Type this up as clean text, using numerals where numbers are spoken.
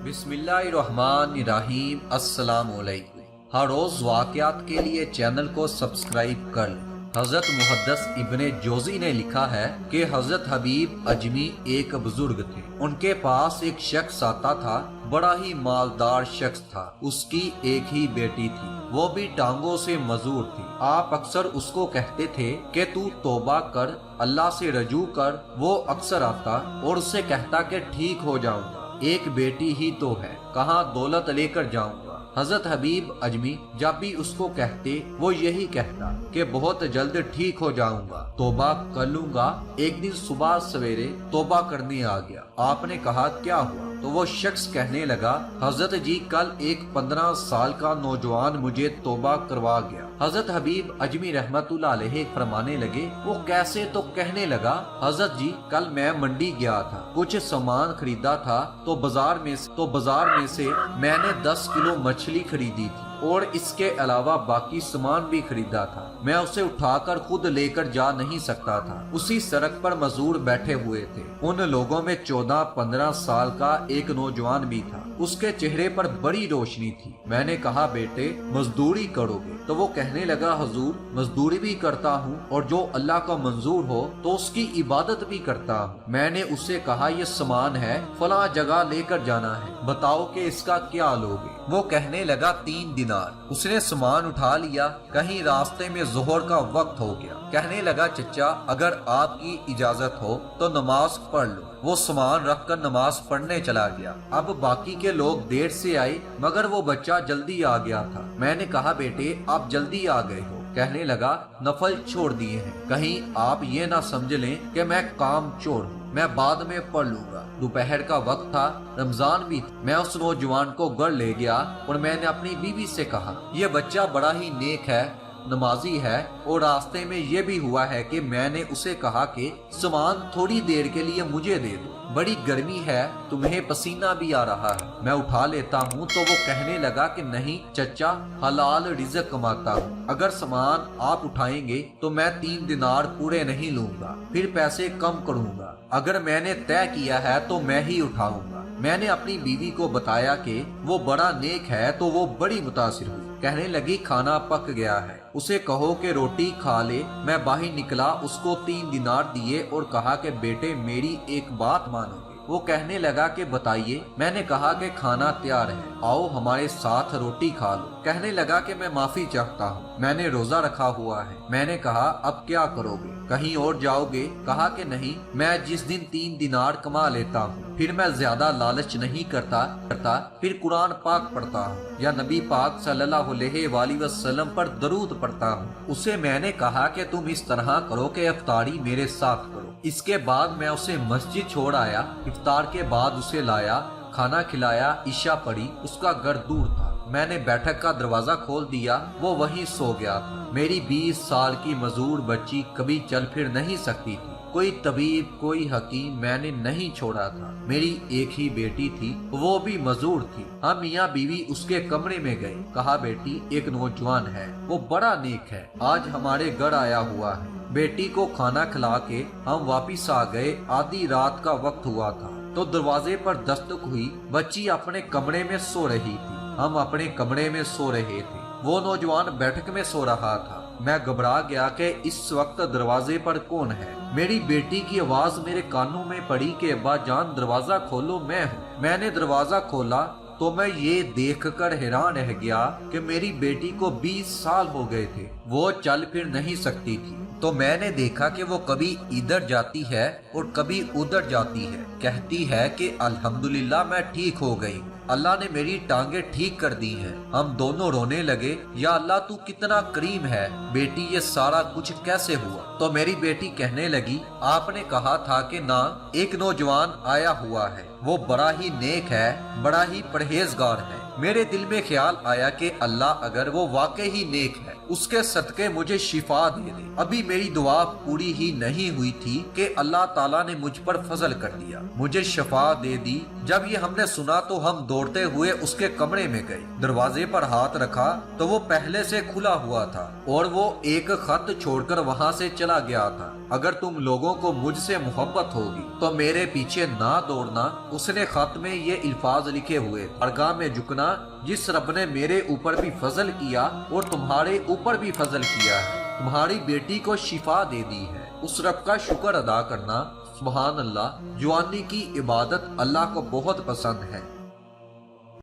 बिस्मिल्लाहिर्रहमानिर्रहीम। अस्सलाम वालेकुम। हर रोज वाक़यात के लिए चैनल को सब्सक्राइब कर लें। हजरत मुहद्दिस इब्ने जोजी ने लिखा है कि हजरत हबीब अजमी एक बुजुर्ग थे। उनके पास एक शख्स आता था, बड़ा ही मालदार शख्स था। उसकी एक ही बेटी थी, वो भी टांगों से मजूर थी। आप अक्सर उसको कहते थे कि तू तौबा कर, अल्लाह से रजू कर। वो अक्सर आता और उससे कहता कि ठीक हो जाऊंगा, एक बेटी ही तो है, कहाँ दौलत लेकर जाऊंगा। हजरत हबीब अजमी जब भी उसको कहते वो यही कहता कि बहुत जल्द ठीक हो जाऊंगा, तौबा कर लूंगा। एक दिन सुबह सवेरे तौबा करने आ गया। आपने कहा क्या हुआ? तो वो शख्स कहने लगा, हजरत जी कल एक 15 साल का नौजवान मुझे तौबा करवा गया। हजरत हबीब अजमी रहमतुल्लाह अलैह फरमाने लगे, वो कैसे? तो कहने लगा, हजरत जी कल मैं मंडी गया था, कुछ सामान खरीदा था, तो बाजार में से मैंने 10 किलो मछली खरीदी थी और इसके अलावा बाकी सामान भी खरीदा था। मैं उसे उठाकर खुद लेकर जा नहीं सकता था। उसी सड़क पर मजदूर बैठे हुए थे। उन लोगों में 14-15 साल का एक नौजवान भी था। उसके चेहरे पर बड़ी रोशनी थी। मैंने कहा, बेटे मजदूरी करोगे? तो वो कहने लगा, हुजूर मजदूरी भी करता हूँ और जो अल्लाह का मंजूर हो तो उसकी इबादत भी करता हूँ। मैंने उससे कहा, ये सामान है, फला जगह लेकर जाना है, बताओ कि इसका क्या लोगे? वो कहने लगा, 3 दिनार। उसने सामान उठा लिया। कहीं रास्ते में जोहर का वक्त हो गया। कहने लगा, चचा अगर आपकी इजाजत हो तो नमाज पढ़ लो। वो सामान रखकर नमाज पढ़ने चला गया। अब बाकी के लोग देर से आए, मगर वो बच्चा जल्दी आ गया था। मैंने कहा, बेटे आप जल्दी आ गए हो? कहने लगा, नफल छोड़ दिए हैं, कहीं आप ये ना समझ लें कि मैं काम चोर हूँ, मैं बाद में पढ़ लूंगा। दोपहर का वक्त था, रमजान भी था। मैं उस नौजवान को घर ले गया और मैंने अपनी बीवी से कहा, यह बच्चा बड़ा ही नेक है, नमाजी है। और रास्ते में ये भी हुआ है कि मैंने उसे कहा कि सामान थोड़ी देर के लिए मुझे दे दो, बड़ी गर्मी है, तुम्हें पसीना भी आ रहा है, मैं उठा लेता हूँ। तो वो कहने लगा कि नहीं चचा, हलाल रिज़्क कमाता हूँ, अगर सामान आप उठाएंगे तो मैं 3 दिनार पूरे नहीं लूंगा, फिर पैसे कम करूंगा। अगर मैंने तय किया है तो मैं ही उठाऊंगा। मैंने अपनी बीवी को बताया कि वो बड़ा नेक है, तो वो बड़ी मुतासिर हुई। कहने लगी, खाना पक गया है, उसे कहो कि रोटी खा ले। मैं बाहर निकला, उसको 3 दिनार दिए और कहा कि बेटे मेरी एक बात मानोगे? वो कहने लगा कि बताइए। मैंने कहा कि खाना तैयार है, आओ हमारे साथ रोटी खा लो। कहने लगा कि मैं माफी चाहता हूँ, मैंने रोजा रखा हुआ है। मैंने कहा, अब क्या करोगे, कहीं और जाओगे? कहा कि नहीं, मैं जिस दिन 3 दिनार कमा लेता हूँ, फिर मैं ज्यादा लालच नहीं करता, फिर कुरान पाक पढ़ता हूँ या नबी पाक सल्लल्लाहु अलैहि वसल्लम पर दरूद पढ़ता हूँ। उसे मैंने कहा कि तुम इस तरह करो कि इफ्तारी मेरे साथ करो। इसके बाद मैं उसे मस्जिद छोड़ आया। इफ्तार के बाद उसे लाया, खाना खिलाया, ईशा पढ़ी। उसका घर दूर था। मैंने बैठक का दरवाजा खोल दिया, वो वहीं सो गया था। मेरी 20 साल की मजदूर बच्ची कभी चल फिर नहीं सकती थी। कोई तबीब, कोई हकीम मैंने नहीं छोड़ा था। मेरी एक ही बेटी थी, वो भी मजदूर थी। हम मियाँ बीवी उसके कमरे में गए। कहा, बेटी एक नौजवान है, वो बड़ा नेक है, आज हमारे घर आया हुआ है। बेटी को खाना खिला के हम वापिस आ गए। आधी रात का वक्त हुआ था तो दरवाजे पर दस्तक हुई। बच्ची अपने कमरे में सो रही थी, हम अपने कमरे में सो रहे थे। वो नौजवान बैठक में सो रहा था। मैं घबरा गया कि इस वक्त दरवाजे पर कौन है। मेरी बेटी की आवाज मेरे कानों में पड़ी कि अब्बा जान दरवाजा खोलो, मैं हूँ। मैंने दरवाजा खोला तो मैं ये देखकर हैरान रह गया कि मेरी बेटी को 20 साल हो गए थे, वो चल फिर नहीं सकती थी। तो मैंने देखा कि वो कभी इधर जाती है और कभी उधर जाती है। कहती है कि अल्हम्दुलिल्लाह मैं ठीक हो गई, अल्लाह ने मेरी टांगे ठीक कर दी हैं। हम दोनों रोने लगे, या अल्लाह तू कितना करीम है, बेटी ये सारा कुछ कैसे हुआ? तो मेरी बेटी कहने लगी, आपने कहा था कि ना, एक नौजवान आया हुआ है, वो बड़ा ही नेक है, बड़ा ही परहेजगार है। मेरे दिल में ख्याल आया कि अल्लाह अगर वो वाकई ही नेक है اس کے صدقے مجھے شفا دے دے۔ ابھی میری دعا پوری ہی نہیں ہوئی تھی کہ اللہ تعالیٰ نے مجھ پر فضل کر دیا، مجھے شفا دے دی۔ جب یہ ہم نے سنا تو ہم دوڑتے ہوئے اس کے کمرے میں گئے، دروازے پر ہاتھ رکھا تو وہ پہلے سے کھلا ہوا تھا اور وہ ایک خط چھوڑ کر وہاں سے چلا گیا تھا۔ اگر تم لوگوں کو مجھ سے محبت ہوگی تو میرے پیچھے نہ دوڑنا۔ اس نے خط میں یہ الفاظ لکھے ہوئے، بارگاہ میں جھکنا جس رب نے میرے اوپر بھی فضل کیا اور تمہارے اوپر بھی فضل کیا ہے، تمہاری بیٹی کو شفا دے دی ہے، اس رب کا شکر ادا کرنا۔ سبحان اللہ، جوانی کی عبادت اللہ کو بہت پسند ہے۔